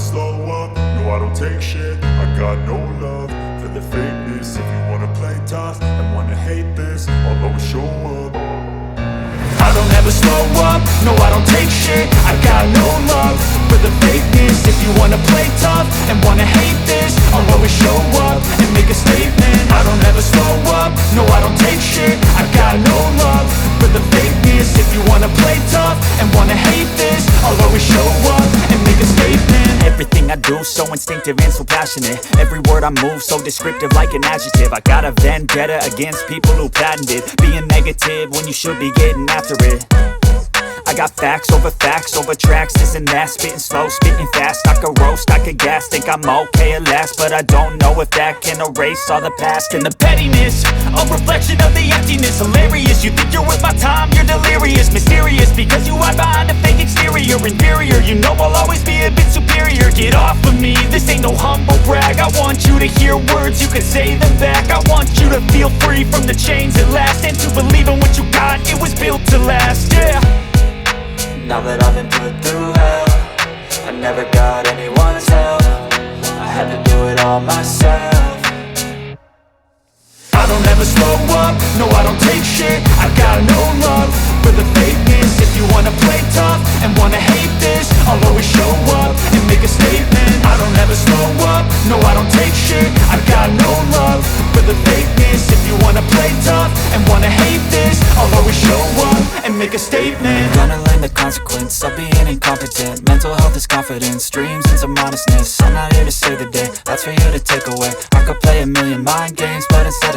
slow up, no I don't take shit. I got no love for the fakeness. If you wanna play tough and wanna hate this, I'll always show up. I don't ever slow up, no I don't take shit. I got no love for the fakeness. If you wanna play tough and wanna hate this, I'll always show up and make a statement. I don't ever slow up, no I don't take shit. I got no love for the fakeness. If you wanna play tough and wanna hate this, I'll always show up and make a statement. Everything I do so instinctive and so passionate. Every word I move so descriptive like an adjective. I got a vendetta against people who patented being negative when you should be getting after it. I got facts over tracks, this and that. Spitting slow, spitting fast, I could roast, I could gas. Think I'm okay at last, but I don't know if that can erase all the past. And the pettiness, a reflection of the emptiness. Hilarious, you think you're worth my time, you're delirious. Mysterious, because you hide behind a fake exterior. Inferior, you know I'll always be a bit superior. Get off of me, this ain't no humble brag. I want you to hear words, you can say them back. I want you to feel free from the chains at last, and to believe in what you got, it was built to last, yeah. Now that I've been put through hell, I never got anyone's help. I had to do it all myself. I don't ever slow up, no I don't take shit. I got no love for the fakeness. If you wanna play tough and wanna hate this, I'll always show up and make a statement. I don't ever slow up, no I don't take shit. I got no love for the fakeness. If you wanna play tough and wanna hate this, I'll always show up and make a statement. Gonna learn the consequence of being incompetent. Mental health is confidence, dreams and some honestness. I'm not here to save the day, that's for you to take away. I could play a million mind games, but instead